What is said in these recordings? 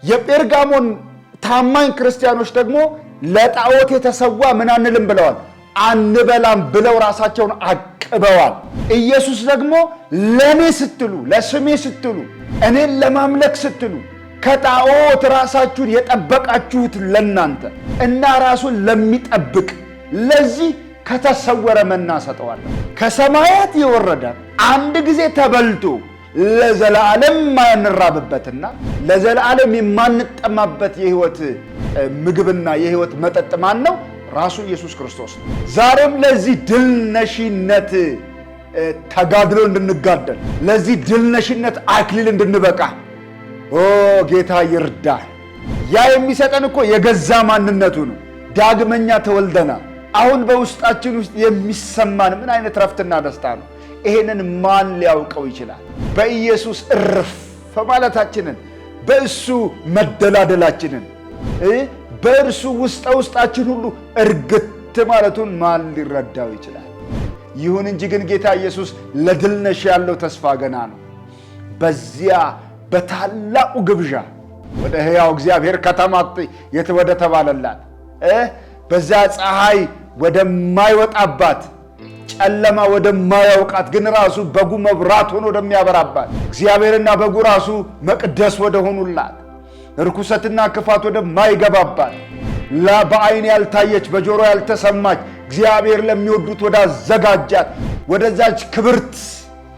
የጴርጋሞን ታማኝ ክርስቲያኖች ደግሞ ለጣዖት የተሰዋ ምን አንልም ብለዋል፣ አንበላም ብለው ራሳቸውን አቅበዋል። ኢየሱስ ደግሞ ለኔ ስትሉ፣ ለስሜ ስትሉ፣ እኔን ለማምለክ ስትሉ ከጣዖት ራሳችሁን የጠበቃችሁት ለናንተ እና ራሱን ለሚጠብቅ ለዚህ ከተሰወረ መና ሰጠዋለሁ። ከሰማያት የወረደ አንድ ጊዜ ተበልቶ ለዘላለም የማንራብበትና ለዘላለም የማንጠማበት የህይወት ምግብና የህይወት መጠጥ ማን ነው? ራሱ ኢየሱስ ክርስቶስ ነው። ዛሬም ለዚህ ድል ነሽነት ተጋድሎ እንድንጋደል፣ ለዚህ ድል ነሽነት አክሊል እንድንበቃ ጌታ ይርዳል። ያ የሚሰጠን እኮ የገዛ ማንነቱ ነው። ዳግመኛ ተወልደናል። አሁን በውስጣችን ውስጥ የሚሰማን ምን አይነት ረፍትና ደስታ ነው! ይሄንን ማን ሊያውቀው ይችላል? በኢየሱስ እርፍ ማለታችንን፣ በእሱ መደላደላችንን፣ በእርሱ ውስጣችን ሁሉ እርግት ማለቱን ማን ሊረዳው ይችላል? ይሁን እንጂ ግን ጌታ ኢየሱስ ለድል ነሽ ያለው ተስፋ ገና ነው። በዚያ በታላቁ ግብዣ ወደ ሕያው እግዚአብሔር ከተማ ወደ ተባለላት በዚያ ፀሐይ ወደማይወጣባት ጨለማ ወደማያውቃት ግን ራሱ በጉ መብራት ሆኖ ወደሚያበራባት እግዚአብሔርና በጉ ራሱ መቅደስ ወደ ሆኑላት ርኩሰትና ክፋት ወደማይገባባት በዓይን ያልታየች በጆሮ ያልተሰማች እግዚአብሔር ለሚወዱት ወዳዘጋጃት ወደዛች ክብርት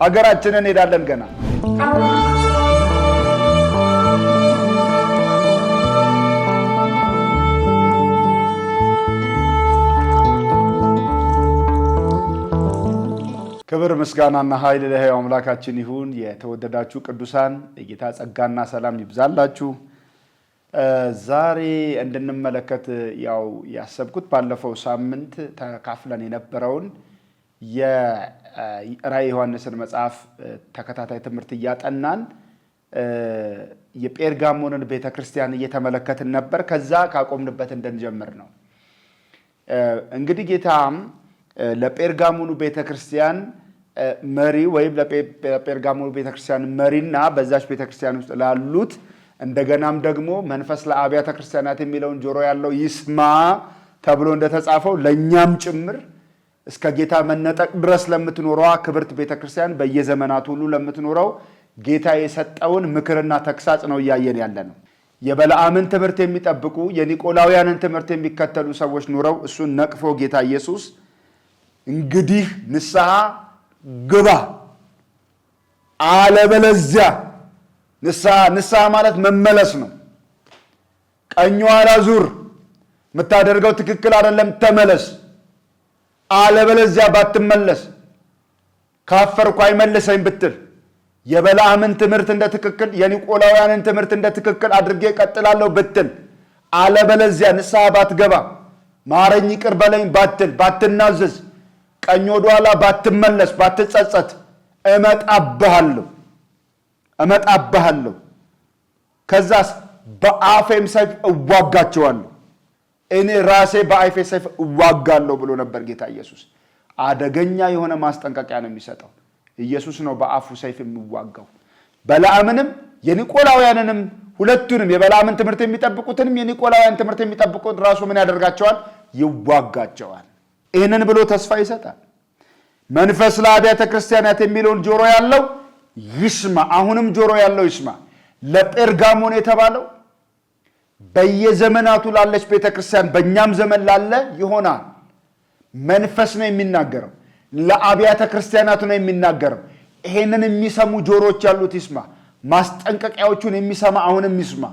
ሀገራችንን እንሄዳለን ገና። ክብር ምስጋናና ኃይል ለሕያው አምላካችን ይሁን። የተወደዳችሁ ቅዱሳን የጌታ ጸጋና ሰላም ይብዛላችሁ። ዛሬ እንድንመለከት ያሰብኩት ባለፈው ሳምንት ተካፍለን የነበረውን የራዕየ ዮሐንስን መጽሐፍ ተከታታይ ትምህርት እያጠናን የጴርጋሞንን ቤተክርስቲያን እየተመለከትን ነበር። ከዛ ካቆምንበት እንድንጀምር ነው። እንግዲህ ጌታም ለጴርጋሞኑ ቤተክርስቲያን መሪ ወይም ለጴርጋሞኑ ቤተክርስቲያን መሪና በዛች ቤተክርስቲያን ውስጥ ላሉት እንደገናም ደግሞ መንፈስ ለአብያተ ክርስቲያናት የሚለውን ጆሮ ያለው ይስማ ተብሎ እንደተጻፈው ለኛም ጭምር እስከ ጌታ መነጠቅ ድረስ ለምትኖረው ክብርት ቤተክርስቲያን በየዘመናቱ ሁሉ ለምትኖረው ጌታ የሰጠውን ምክርና ተግሳጽ ነው እያየን ያለነው። የበለዓምን ትምህርት የሚጠብቁ የኒቆላውያንን ትምህርት የሚከተሉ ሰዎች ኑረው እሱን ነቅፎ ጌታ ኢየሱስ እንግዲህ ንስሐ ግባ አለበለዚያ ንስሐ ማለት መመለስ ነው። ቀኝ ኋላ ዙር፣ የምታደርገው ትክክል አይደለም፣ ተመለስ። አለበለዚያ ባትመለስ ካፈርኩ አይመልሰኝ ብትል የበለዓምን ትምህርት እንደ ትክክል የኒቆላውያንን ትምህርት እንደ ትክክል አድርጌ ቀጥላለሁ ብትል አለበለዚያ ንስሐ ባትገባ ማረኝ ይቅር በለኝ ባትል ባትናዘዝ ቀኝ ወደ ኋላ ባትመለስ ባትጸጸት እመጣብሃለሁ ከዛስ በአፌም ሰይፍ እዋጋቸዋለሁ፣ እኔ ራሴ በአፌ ሰይፍ እዋጋለሁ ብሎ ነበር ጌታ ኢየሱስ። አደገኛ የሆነ ማስጠንቀቂያ ነው የሚሰጠው። ኢየሱስ ነው በአፉ ሰይፍ የሚዋጋው። በለዓምንም የኒቆላውያንንም ሁለቱንም የበለዓምን ትምህርት የሚጠብቁትንም የኒቆላውያን ትምህርት የሚጠብቁት ራሱ ምን ያደርጋቸዋል? ይዋጋቸዋል። ይህንን ብሎ ተስፋ ይሰጣል። መንፈስ ለአብያተ ክርስቲያናት የሚለውን ጆሮ ያለው ይስማ። አሁንም ጆሮ ያለው ይስማ። ለጴርጋሞን የተባለው በየዘመናቱ ላለች ቤተክርስቲያን በእኛም ዘመን ላለ ይሆናል። መንፈስ ነው የሚናገረው፣ ለአብያተ ክርስቲያናቱ ነው የሚናገረው። ይሄንን የሚሰሙ ጆሮች ያሉት ይስማ። ማስጠንቀቂያዎቹን የሚሰማ አሁንም ይስማ።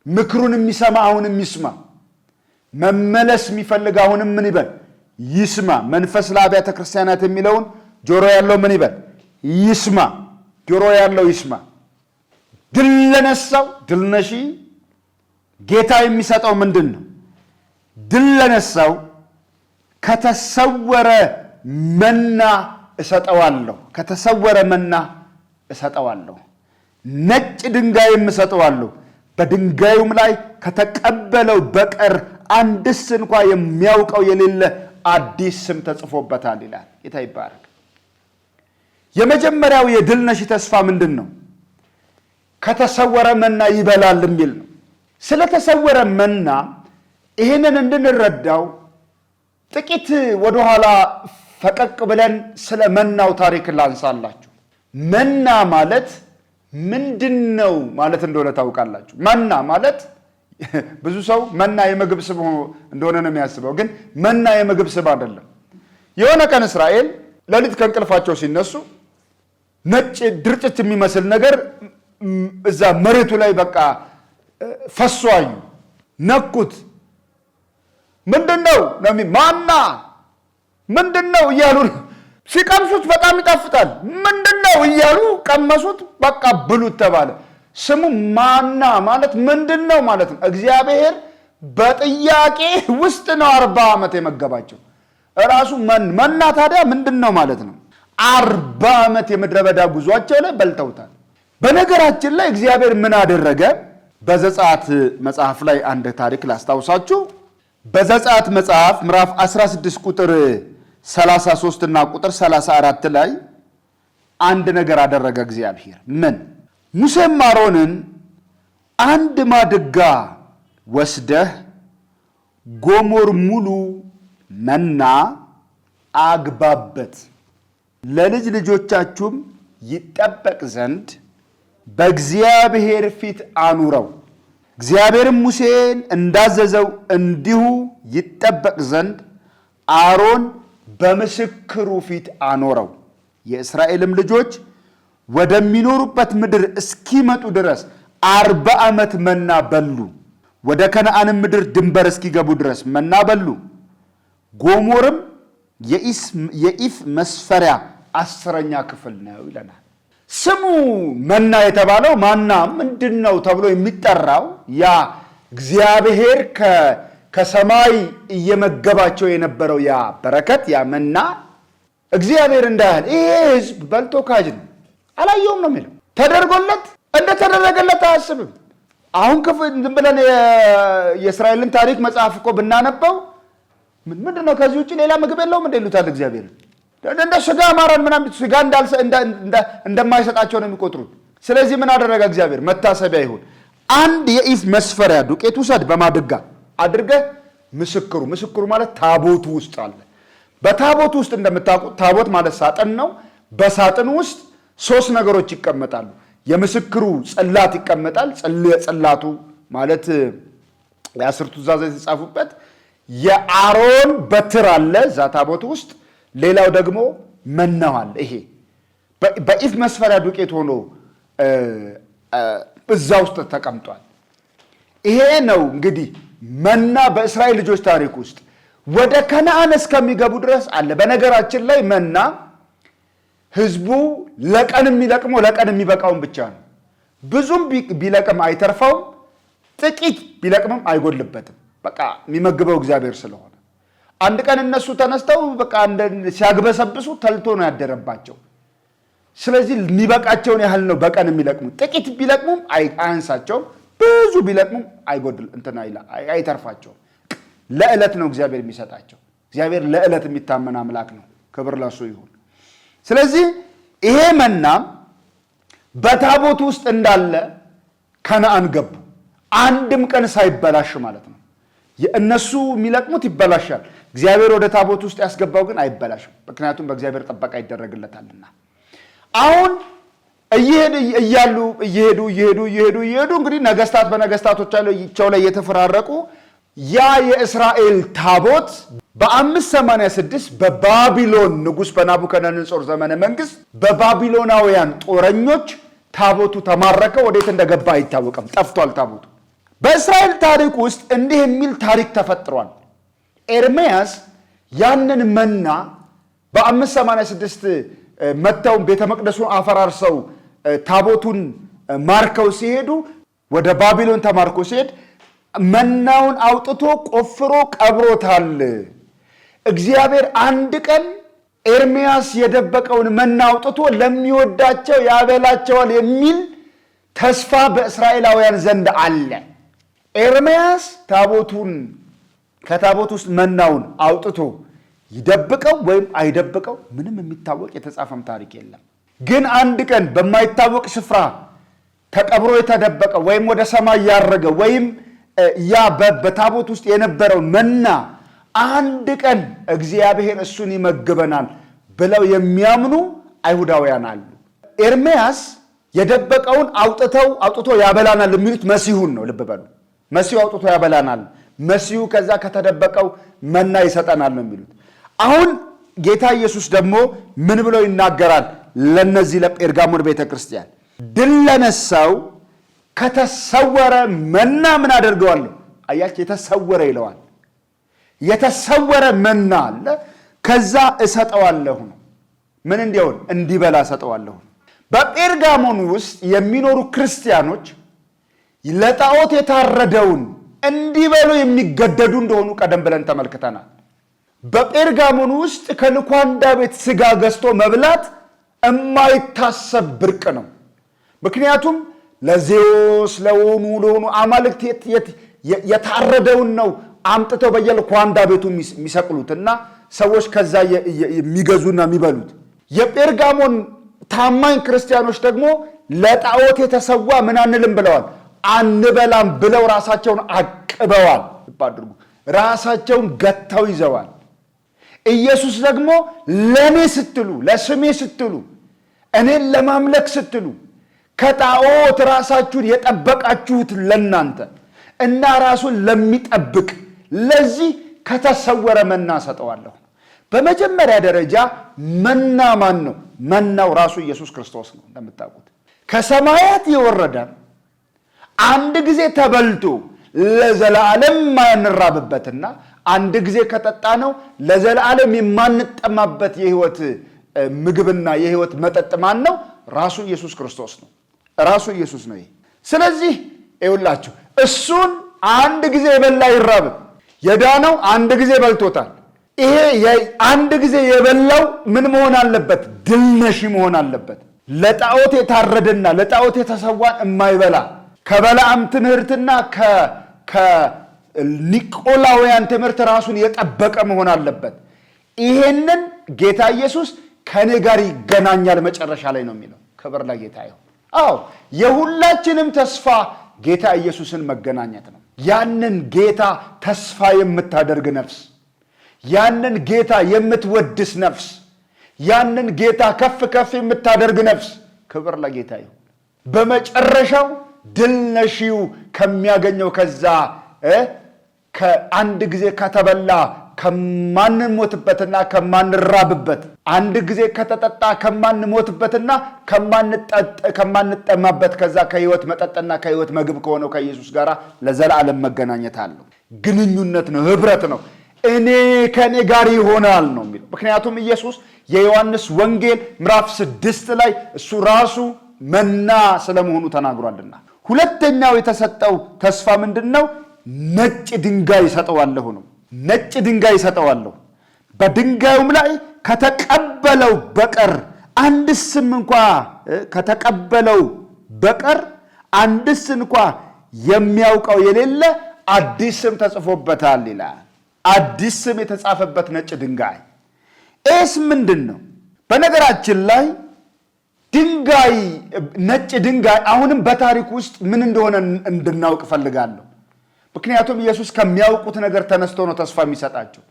ምክሩን የሚሰማ አሁንም ይስማ። መመለስ የሚፈልግ አሁንም ምን ይበል? ይስማ። መንፈስ ለአብያተ ክርስቲያናት የሚለውን ጆሮ ያለው ምን ይበል? ይስማ። ጆሮ ያለው ይስማ። ድል ለነሳው ድል ነሺ ጌታ የሚሰጠው ምንድን ነው? ድል ለነሳው ከተሰወረ መና እሰጠዋለሁ። ከተሰወረ መና እሰጠዋለሁ። ነጭ ድንጋይም እሰጠዋለሁ። በድንጋዩም ላይ ከተቀበለው በቀር አንድስ እንኳ የሚያውቀው የሌለ አዲስ ስም ተጽፎበታል ይላል። ጌታ ይባረክ። የመጀመሪያው የድል ነሺ ተስፋ ምንድን ነው? ከተሰወረ መና ይበላል የሚል ነው። ስለተሰወረ መና ይህንን እንድንረዳው ጥቂት ወደኋላ ፈቀቅ ብለን ስለ መናው ታሪክ ላንሳላችሁ። መና ማለት ምንድነው ማለት እንደሆነ ታውቃላችሁ? መና ማለት ብዙ ሰው መና የምግብ ስም እንደሆነ ነው የሚያስበው፣ ግን መና የምግብ ስም አይደለም። የሆነ ቀን እስራኤል ሌሊት ከእንቅልፋቸው ሲነሱ ነጭ ድርጭት የሚመስል ነገር እዛ መሬቱ ላይ በቃ ፈሶ አዩ። ነኩት። ምንድነው ነው ማና ምንድነው እያሉ ሲቀምሱት በጣም ይጣፍጣል። ምንድነው እያሉ ቀመሱት። በቃ ብሉት ተባለ። ስሙ ማና ማለት ምንድነው ማለት ነው። እግዚአብሔር በጥያቄ ውስጥ ነው 40 ዓመት የመገባቸው። ራሱ መና ታዲያ ምንድነው ማለት ነው። 40 ዓመት የምድረ በዳ ጉዟቸው ላይ በልተውታል። በነገራችን ላይ እግዚአብሔር ምን አደረገ? በዘጸአት መጽሐፍ ላይ አንድ ታሪክ ላስታውሳችሁ። በዘጸአት መጽሐፍ ምዕራፍ 16 ቁጥር 33 እና ቁጥር 34 ላይ አንድ ነገር አደረገ እግዚአብሔር። ምን? ሙሴም አሮንን አንድ ማድጋ ወስደህ ጎሞር ሙሉ መና አግባበት፣ ለልጅ ልጆቻችሁም ይጠበቅ ዘንድ በእግዚአብሔር ፊት አኑረው። እግዚአብሔርም ሙሴን እንዳዘዘው እንዲሁ ይጠበቅ ዘንድ አሮን በምስክሩ ፊት አኖረው። የእስራኤልም ልጆች ወደሚኖሩበት ምድር እስኪመጡ ድረስ 40 ዓመት መና በሉ። ወደ ከነዓንም ምድር ድንበር እስኪገቡ ድረስ መና በሉ። ጎሞርም የኢፍ መስፈሪያ 10ኛ ክፍል ነው ይለናል። ስሙ መና የተባለው ማና ምንድን ነው ተብሎ የሚጠራው ያ እግዚአብሔር ከሰማይ እየመገባቸው የነበረው ያ በረከት ያ መና እግዚአብሔር እንዳያል ይሄ ሕዝብ በልቶ ካጅ ነው አላየውም ነው የሚለው። ተደርጎለት እንደተደረገለት አያስብም። አሁን ዝም ብለን የእስራኤልን ታሪክ መጽሐፍ እኮ ብናነበው ምንድን ነው ከዚህ ውጭ ሌላ ምግብ የለውም እንደ ይሉታል እግዚአብሔር። እንደ ስጋ ማረን ምናምን ስጋ እንደማይሰጣቸው ነው የሚቆጥሩት። ስለዚህ ምን አደረገ እግዚአብሔር? መታሰቢያ ይሁን አንድ የኢፍ መስፈሪያ ዱቄት ውሰድ በማድጋ አድርገህ ምስክሩ ማለት ታቦቱ ውስጥ አለ። በታቦቱ ውስጥ እንደምታውቁት ታቦት ማለት ሳጥን ነው። በሳጥን ውስጥ 3 ነገሮች ይቀመጣሉ። የምስክሩ ጽላት ይቀመጣል። ጽላቱ ማለት የ10ቱ ትእዛዛት የተጻፉበት የአሮን በትር አለ እዛ ታቦቱ ውስጥ። ሌላው ደግሞ መናው አለ። ይሄ በኢፍ መስፈሪያ ዱቄት ሆኖ እዛ ውስጥ ተቀምጧል። ይሄ ነው እንግዲህ መና በእስራኤል ልጆች ታሪክ ውስጥ ወደ ከነዓን እስከሚገቡ ድረስ አለ። በነገራችን ላይ መና ህዝቡ ለቀን የሚለቅመው ለቀን የሚበቃውን ብቻ ነው። ብዙም ቢለቅም አይተርፈውም፣ ጥቂት ቢለቅምም አይጎልበትም። በቃ የሚመግበው እግዚአብሔር ስለሆነ አንድ ቀን እነሱ ተነስተው በቃ ሲያግበሰብሱ ተልቶ ነው ያደረባቸው። ስለዚህ የሚበቃቸውን ያህል ነው በቀን የሚለቅሙ። ጥቂት ቢለቅሙም አያንሳቸውም፣ ብዙ ቢለቅሙም አይተርፋቸውም። ለዕለት ነው እግዚአብሔር የሚሰጣቸው። እግዚአብሔር ለዕለት የሚታመን አምላክ ነው። ክብር ለሱ ይሁን። ስለዚህ ይሄ መና በታቦት ውስጥ እንዳለ ከነዓን ገቡ። አንድም ቀን ሳይበላሽ ማለት ነው። እነሱ የሚለቅሙት ይበላሻል። እግዚአብሔር ወደ ታቦት ውስጥ ያስገባው ግን አይበላሽም። ምክንያቱም በእግዚአብሔር ጥበቃ ይደረግለታልና። አሁን እየሄዱ እንግዲህ ነገስታት በነገስታቶቻቸው ላይ የተፈራረቁ ያ የእስራኤል ታቦት በ586 በባቢሎን ንጉሥ በናቡከደነጾር ዘመነ መንግስት በባቢሎናውያን ጦረኞች ታቦቱ ተማረከ። ወዴት እንደገባ አይታወቅም፣ ጠፍቷል ታቦቱ። በእስራኤል ታሪክ ውስጥ እንዲህ የሚል ታሪክ ተፈጥሯል። ኤርምያስ ያንን መና በ586 መጥተው ቤተ መቅደሱን አፈራርሰው ታቦቱን ማርከው ሲሄዱ ወደ ባቢሎን ተማርኮ ሲሄድ መናውን አውጥቶ ቆፍሮ ቀብሮታል። እግዚአብሔር አንድ ቀን ኤርምያስ የደበቀውን መና አውጥቶ ለሚወዳቸው ያበላቸዋል የሚል ተስፋ በእስራኤላውያን ዘንድ አለ። ኤርምያስ ከታቦት ውስጥ መናውን አውጥቶ ይደብቀው ወይም አይደብቀው ምንም የሚታወቅ የተጻፈም ታሪክ የለም። ግን አንድ ቀን በማይታወቅ ስፍራ ተቀብሮ የተደበቀ ወይም ወደ ሰማይ ያረገ ወይም ያ በታቦት ውስጥ የነበረው መና አንድ ቀን እግዚአብሔር እሱን ይመግበናል ብለው የሚያምኑ አይሁዳውያን አሉ። ኤርምያስ የደበቀውን አውጥቶ ያበላናል የሚሉት መሲሁን ነው። ልብ በሉ፣ መሲሁ አውጥቶ ያበላናል፣ መሲሁ ከዛ ከተደበቀው መና ይሰጠናል ነው የሚሉት። አሁን ጌታ ኢየሱስ ደግሞ ምን ብሎ ይናገራል? ለነዚህ ለጴርጋሞን ቤተክርስቲያን ድል ለነሳው ከተሰወረ መና ምን አደርገዋለሁ? አያችሁ፣ የተሰወረ ይለዋል። የተሰወረ መና አለ፣ ከዛ እሰጠዋለሁ ነው። ምን እንዲሆን? እንዲበላ እሰጠዋለሁ። በጴርጋሞን ውስጥ የሚኖሩ ክርስቲያኖች ለጣዖት የታረደውን እንዲበሉ የሚገደዱ እንደሆኑ ቀደም ብለን ተመልክተናል። በጴርጋሞን ውስጥ ከልኳንዳ ቤት ስጋ ገዝቶ መብላት የማይታሰብ ብርቅ ነው። ምክንያቱም ለዜዎስ ለሆኑ አማልክት የታረደውን ነው አምጥተው በየልኳንዳ ቤቱ የሚሰቅሉትና ሰዎች ከዛ የሚገዙና የሚበሉት። የጴርጋሞን ታማኝ ክርስቲያኖች ደግሞ ለጣዖት የተሰዋ ምን አንልም ብለዋል፣ አንበላም ብለው ራሳቸውን አቅበዋል። አድርጉ፣ ራሳቸውን ገተው ይዘዋል። ኢየሱስ ደግሞ ለኔ ስትሉ፣ ለስሜ ስትሉ፣ እኔን ለማምለክ ስትሉ ከጣዖት ራሳችሁን የጠበቃችሁት ለናንተ እና ራሱን ለሚጠብቅ ለዚህ ከተሰወረ መና ሰጠዋለሁ። በመጀመሪያ ደረጃ መና ማን ነው? መናው ራሱ ኢየሱስ ክርስቶስ ነው። እንደምታውቁት ከሰማያት የወረደ አንድ ጊዜ ተበልቶ ለዘላለም የማንራብበትና አንድ ጊዜ ከጠጣ ነው ለዘላለም የማንጠማበት የህይወት ምግብና የህይወት መጠጥ ማን ነው? ራሱ ኢየሱስ ክርስቶስ ነው። ራሱ ኢየሱስ ነው። ስለዚህ ይኸውላችሁ እሱን አንድ ጊዜ የበላ ይራብ፣ የዳነው አንድ ጊዜ በልቶታል። ይሄ አንድ ጊዜ የበላው ምን መሆን አለበት? ድል ነሺ መሆን አለበት። ለጣዖት የታረደና ለጣዖት የተሰዋን የማይበላ ከበላም ትምህርትና ከኒቆላውያን ትምህርት ራሱን የጠበቀ መሆን አለበት። ይሄንን ጌታ ኢየሱስ ከኔ ጋር ይገናኛል መጨረሻ ላይ ነው የሚለው። ክብር ለጌታ ይሁን። አዎ የሁላችንም ተስፋ ጌታ ኢየሱስን መገናኘት ነው። ያንን ጌታ ተስፋ የምታደርግ ነፍስ፣ ያንን ጌታ የምትወድስ ነፍስ፣ ያንን ጌታ ከፍ ከፍ የምታደርግ ነፍስ፣ ክብር ለጌታ ይሁን። በመጨረሻው ድል ነሺው ከሚያገኘው ከዛ ከአንድ ጊዜ ከተበላ ከማንሞትበትና ከማንራብበት፣ አንድ ጊዜ ከተጠጣ ከማንሞትበትና ከማንጠማበት ከዛ ከህይወት መጠጥና ከህይወት ምግብ ከሆነው ከኢየሱስ ጋር ለዘላለም መገናኘት አለው። ግንኙነት ነው፣ ህብረት ነው። ከኔ ጋር ይሆናል ነው የሚለው። ምክንያቱም ኢየሱስ የዮሐንስ ወንጌል ምዕራፍ 6 ላይ እሱ ራሱ መና ስለመሆኑ ተናግሯልና። ሁለተኛው የተሰጠው ተስፋ ምንድነው? ነጭ ድንጋይ ይሰጠዋለሁ ነው። ነጭ ድንጋይ ይሰጠዋለሁ፣ በድንጋዩም ላይ ከተቀበለው በቀር አንድስም እንኳ ከተቀበለው በቀር አንድስ እንኳ የሚያውቀው የሌለ አዲስ ስም ተጽፎበታል ይላል። አዲስ ስም የተጻፈበት ነጭ ድንጋይ። ኤስ ምንድን ነው? በነገራችን ላይ ድንጋይ፣ ነጭ ድንጋይ አሁንም በታሪክ ውስጥ ምን እንደሆነ እንድናውቅ ፈልጋለሁ። ምክንያቱም ኢየሱስ ከሚያውቁት ነገር ተነስቶ ነው ተስፋ የሚሰጣቸው።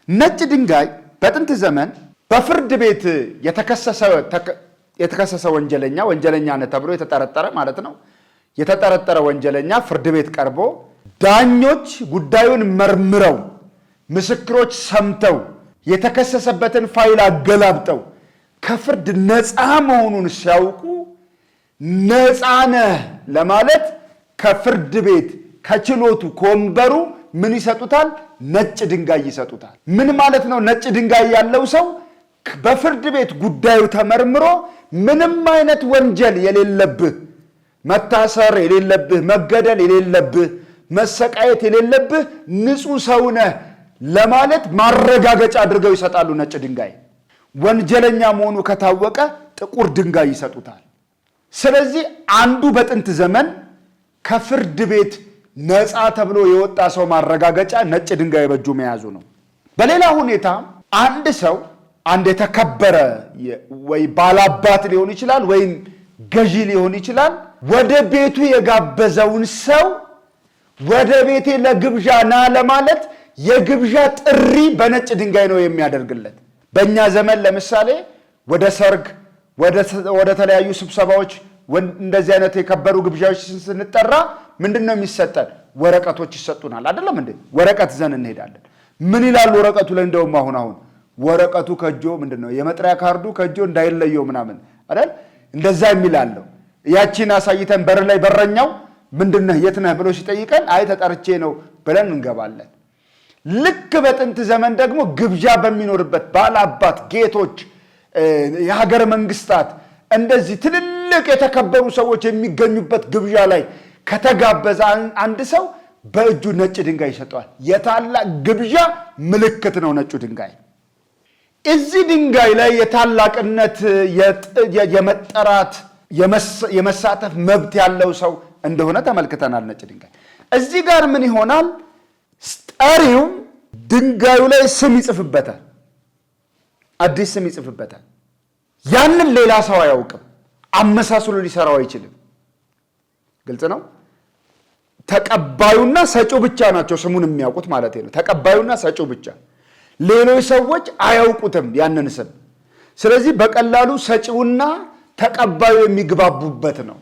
ነጭ ድንጋይ በጥንት ዘመን በፍርድ ቤት የተከሰሰ ወንጀለኛ ነህ ተብሎ የተጠረጠረ ማለት ነው። የተጠረጠረ ወንጀለኛ ፍርድ ቤት ቀርቦ ዳኞች ጉዳዩን መርምረው ምስክሮች ሰምተው የተከሰሰበትን ፋይል አገላብጠው ከፍርድ ነፃ መሆኑን ሲያውቁ ነፃ ነህ ለማለት ከፍርድ ቤት ከችሎቱ ከወንበሩ ምን ይሰጡታል? ነጭ ድንጋይ ይሰጡታል። ምን ማለት ነው? ነጭ ድንጋይ ያለው ሰው በፍርድ ቤት ጉዳዩ ተመርምሮ ምንም አይነት ወንጀል የሌለብህ፣ መታሰር የሌለብህ፣ መገደል የሌለብህ፣ መሰቃየት የሌለብህ ንጹሕ ሰው ነህ ለማለት ማረጋገጫ አድርገው ይሰጣሉ ነጭ ድንጋይ። ወንጀለኛ መሆኑ ከታወቀ ጥቁር ድንጋይ ይሰጡታል። ስለዚህ አንዱ በጥንት ዘመን ከፍርድ ቤት ነፃ ተብሎ የወጣ ሰው ማረጋገጫ ነጭ ድንጋይ በእጁ መያዙ ነው። በሌላ ሁኔታ አንድ ሰው አንድ የተከበረ ወይ ባላባት ሊሆን ይችላል ወይም ገዢ ሊሆን ይችላል። ወደ ቤቱ የጋበዘውን ሰው ወደ ቤቴ ለግብዣ ና ለማለት የግብዣ ጥሪ በነጭ ድንጋይ ነው የሚያደርግለት። በእኛ ዘመን ለምሳሌ ወደ ሰርግ፣ ወደ ተለያዩ ስብሰባዎች እንደዚህ አይነት የከበሩ ግብዣዎች ስንጠራ ምንድነው የሚሰጠን? ወረቀቶች ይሰጡናል አይደለም እንዴ? ወረቀት ዘን እንሄዳለን። ምን ይላል ወረቀቱ ላይ? እንደውም አሁን ወረቀቱ ከጆ ምንድነው የመጥሪያ ካርዱ ከጆ እንዳይለየው ምናምን አይደል? እንደዛ የሚላለው ያቺን አሳይተን በር ላይ በረኛው ምንድነው የት ነህ ብሎ ሲጠይቀን አይ ተጠርቼ ነው ብለን እንገባለን። ልክ በጥንት ዘመን ደግሞ ግብዣ በሚኖርበት ባላባት፣ ጌቶች፣ የሀገር መንግስታት እንደዚህ ትልልቅ የተከበሩ ሰዎች የሚገኙበት ግብዣ ላይ ከተጋበዘ አንድ ሰው በእጁ ነጭ ድንጋይ ይሰጠዋል። የታላቅ ግብዣ ምልክት ነው ነጩ ድንጋይ። እዚህ ድንጋይ ላይ የታላቅነት የመጠራት የመሳተፍ መብት ያለው ሰው እንደሆነ ተመልክተናል። ነጭ ድንጋይ እዚህ ጋር ምን ይሆናል? ጠሪው ድንጋዩ ላይ ስም ይጽፍበታል፣ አዲስ ስም ይጽፍበታል። ያንን ሌላ ሰው አያውቅም፣ አመሳስሎ ሊሰራው አይችልም። ግልጽ ነው። ተቀባዩና ሰጪው ብቻ ናቸው ስሙን የሚያውቁት ማለት ነው። ተቀባዩና ሰጪው ብቻ፣ ሌሎች ሰዎች አያውቁትም ያንን ስም። ስለዚህ በቀላሉ ሰጪውና ተቀባዩ የሚግባቡበት ነው።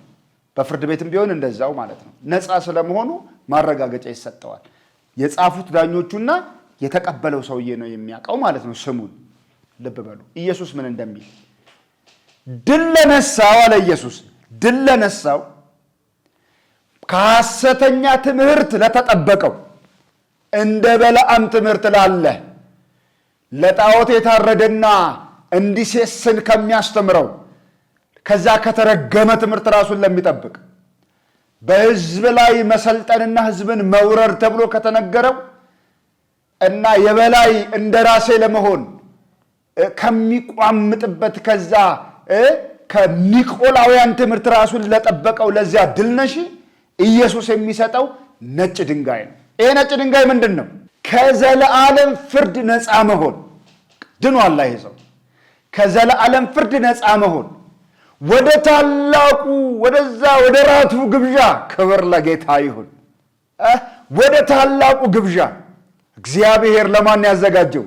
በፍርድ ቤትም ቢሆን እንደዛው ማለት ነው። ነፃ ስለመሆኑ ማረጋገጫ ይሰጠዋል። የጻፉት ዳኞቹና የተቀበለው ሰውዬ ነው የሚያውቀው ማለት ነው ስሙን። ልብ በሉ ኢየሱስ ምን እንደሚል። ድል ለነሳው አለ ኢየሱስ፣ ድል ለነሳው ከሐሰተኛ ትምህርት ለተጠበቀው እንደ በለዓም ትምህርት ላለ ለጣዖት የታረደና እንዲሴስን ከሚያስተምረው ከዛ ከተረገመ ትምህርት ራሱን ለሚጠብቅ በሕዝብ ላይ መሰልጠንና ሕዝብን መውረር ተብሎ ከተነገረው እና የበላይ እንደራሴ ለመሆን ከሚቋምጥበት ከዛ ከኒቆላውያን ትምህርት ራሱን ለጠበቀው ለዚያ ድል ነሺ ኢየሱስ የሚሰጠው ነጭ ድንጋይ ነው። ይሄ ነጭ ድንጋይ ምንድን ነው? ከዘለዓለም ፍርድ ነፃ መሆን። ድኗል ይሄ ሰው። ከዘለዓለም ፍርድ ነፃ መሆን ወደ ታላቁ ወደዛ ወደ ራቱ ግብዣ፣ ክብር ለጌታ ይሁን። ወደ ታላቁ ግብዣ እግዚአብሔር ለማን ያዘጋጀው?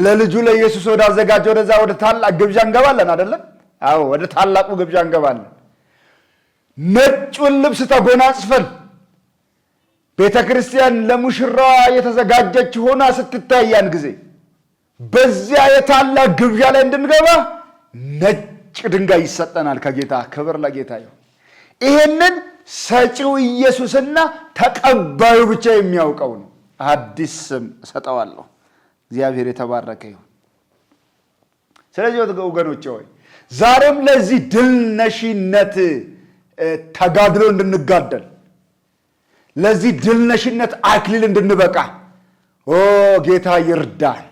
ለልጁ ለኢየሱስ ወደ አዘጋጀው ወደዛ ወደ ታላቅ ግብዣ እንገባለን አይደለም? አዎ ወደ ታላቁ ግብዣ እንገባለን። ነጩን ልብስ ተጎናጽፈን ቤተ ክርስቲያን ለሙሽራዋ የተዘጋጀች ሆና ስትታያን ጊዜ በዚያ የታላቅ ግብዣ ላይ እንድንገባ ነጭ ድንጋይ ይሰጠናል ከጌታ። ክብር ለጌታ ይሁን። ይሄንን ሰጪው ኢየሱስና ተቀባዩ ብቻ የሚያውቀው ነው። አዲስ ስም እሰጠዋለሁ። እግዚአብሔር የተባረከ ይሁን። ስለዚህ ወገኖቼ ሆይ ዛሬም ለዚህ ድል ነሺነት ተጋድሎ እንድንጋደል፣ ለዚህ ድል ነሺነት አክሊል እንድንበቃ ጌታ ይርዳል።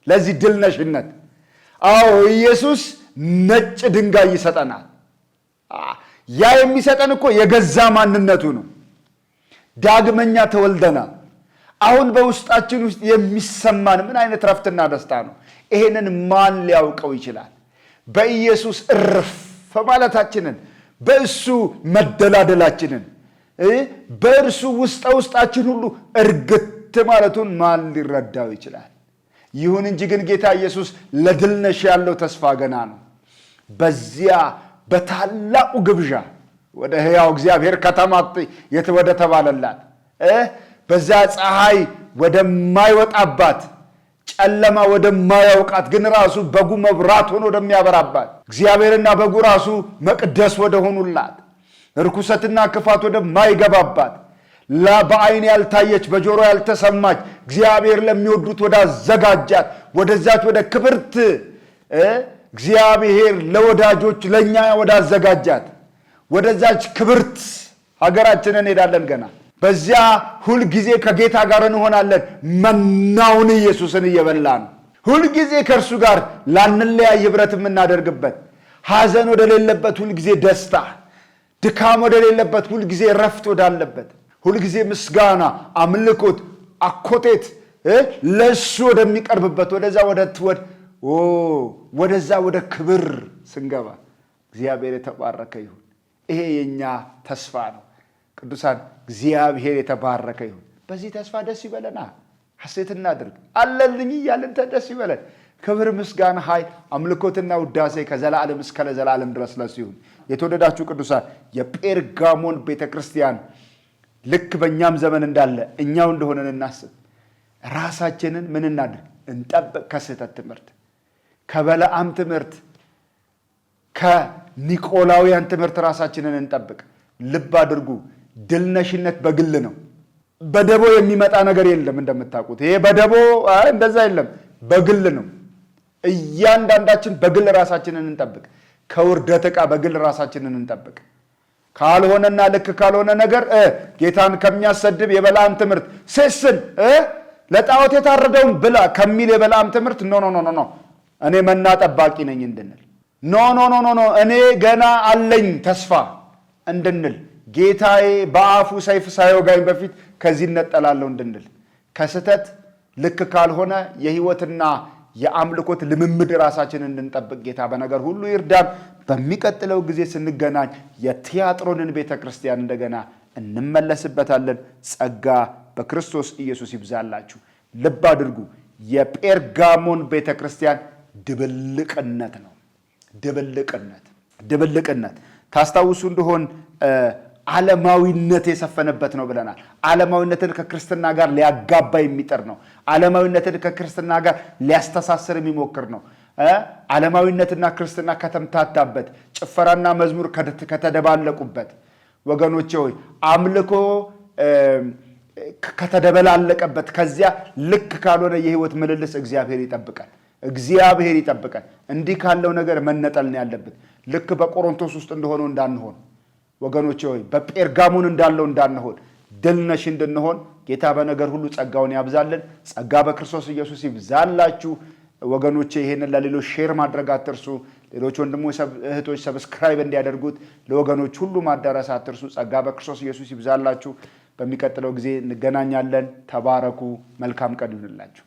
ለዚህ ድል ነሺነት አዎ ኢየሱስ ነጭ ድንጋይ ይሰጠናል። ያ የሚሰጠን እኮ የገዛ ማንነቱ ነው። ዳግመኛ ተወልደናል። አሁን በውስጣችን ውስጥ የሚሰማን ምን አይነት ረፍትና ደስታ ነው! ይሄንን ማን ሊያውቀው ይችላል? በኢየሱስ እርፍ ማለታችንን፣ በእሱ መደላደላችንን፣ በእርሱ ውስጣችን ሁሉ እርግት ማለቱን ማን ሊረዳው ይችላል? ይሁን እንጂ ግን ጌታ ኢየሱስ ለድል ነሺ ያለው ተስፋ ገና ነው። በዚያ በታላቁ ግብዣ ወደ ሕያው እግዚአብሔር ከተማ ወደ ተባለላት በዚያ ፀሐይ ወደማይወጣባት ጨለማ ወደማያውቃት ግን ራሱ በጉ መብራት ሆኖ ወደሚያበራባት እግዚአብሔርና በጉ ራሱ መቅደስ ወደ ሆኑላት ርኩሰትና ክፋት ወደማይገባባት በዓይን ያልታየች በጆሮ ያልተሰማች እግዚአብሔር ለሚወዱት ወዳዘጋጃት ወደዛች ወደ ክብርት እግዚአብሔር ለወዳጆች ለኛ ወዳዘጋጃት ወደዛች ክብርት ሀገራችንን እንሄዳለን። ገና በዚያ ሁል ጊዜ ከጌታ ጋር እንሆናለን። መናውን ኢየሱስን እየበላን ሁል ጊዜ ከእርሱ ጋር ላንለያይ ህብረት የምናደርግበት፣ ሐዘን ወደሌለበት ሁል ጊዜ ደስታ፣ ድካም ወደሌለበት ሁል ጊዜ ረፍት ወዳለበት፣ ሁል ጊዜ ምስጋና፣ አምልኮት፣ አኮቴት ለሱ ወደሚቀርብበት ወደዛ ወደ ክብር ስንገባ እግዚአብሔር የተባረከ ይሁን። ይሄ የኛ ተስፋ ነው። ቅዱሳን እግዚአብሔር የተባረከ ይሁን። በዚህ ተስፋ ደስ ይበለና ሐሴት እናድርግ። አለልኝ እያልን ደስ ይበለን። ክብር፣ ምስጋና፣ ኃይል፣ አምልኮትና ውዳሴ ከዘላለም እስከ ለዘላለም ድረስ ለእሱ ይሁን። የተወደዳችሁ ቅዱሳን የጴርጋሞን ቤተክርስቲያን ልክ በእኛም ዘመን እንዳለ እኛው እንደሆነን እናስብ። ራሳችንን ምን እናድርግ? እንጠብቅ። ከስህተት ትምህርት፣ ከበለዓም ትምህርት፣ ከኒቆላውያን ትምህርት ራሳችንን እንጠብቅ። ልብ አድርጉ፣ ድል ነሽነት በግል ነው። በደቦ የሚመጣ ነገር የለም። እንደምታውቁት ይሄ በደቦ እንደዛ የለም፣ በግል ነው። እያንዳንዳችን በግል ራሳችንን እንጠብቅ። ከውርደት ዕቃ በግል ራሳችንን እንጠብቅ። ካልሆነና ልክ ካልሆነ ነገር ጌታን ከሚያሰድብ የበለዓም ትምህርት ሴስን ለጣዖት የታረደውን ብላ ከሚል የበለዓም ትምህርት ኖ እኔ መና ጠባቂ ነኝ እንድንል፣ ኖ እኔ ገና አለኝ ተስፋ እንድንል፣ ጌታዬ በአፉ ሰይፍ ሳይወጋኝ በፊት ከዚህ እነጠላለሁ እንድንል፣ ከስተት ልክ ካልሆነ የህይወትና የአምልኮት ልምምድ ራሳችንን እንድንጠብቅ ጌታ በነገር ሁሉ ይርዳን። በሚቀጥለው ጊዜ ስንገናኝ የቲያጥሮንን ቤተክርስቲያን እንደገና እንመለስበታለን። ጸጋ በክርስቶስ ኢየሱስ ይብዛላችሁ። ልብ አድርጉ፣ የጴርጋሞን ቤተክርስቲያን ድብልቅነት ነው። ድብልቅነት ታስታውሱ እንደሆን ዓለማዊነት የሰፈነበት ነው ብለናል። ዓለማዊነትን ከክርስትና ጋር ሊያጋባ የሚጥር ነው። ዓለማዊነትን ከክርስትና ጋር ሊያስተሳስር የሚሞክር ነው። ዓለማዊነትና ክርስትና ከተምታታበት፣ ጭፈራና መዝሙር ከተደባለቁበት፣ ወገኖቼ ሆይ አምልኮ ከተደበላለቀበት፣ ከዚያ ልክ ካልሆነ የህይወት ምልልስ እግዚአብሔር ይጠብቃል። እንዲህ ካለው ነገር መነጠል ነው ያለበት። ልክ በቆሮንቶስ ውስጥ እንደሆነው እንዳንሆን ወገኖቼ ሆይ በጴርጋሞን እንዳለው እንዳንሆን፣ ድል ነሽ እንድንሆን ጌታ በነገር ሁሉ ጸጋውን ያብዛልን። ጸጋ በክርስቶስ ኢየሱስ ይብዛላችሁ ወገኖቼ። ይሄንን ለሌሎች ሼር ማድረግ አትርሱ። ሌሎች ወንድሞች እህቶች ሰብስክራይብ እንዲያደርጉት ለወገኖች ሁሉ ማዳረስ አትርሱ። ጸጋ በክርስቶስ ኢየሱስ ይብዛላችሁ። በሚቀጥለው ጊዜ እንገናኛለን። ተባረኩ። መልካም ቀን ይሁንላችሁ።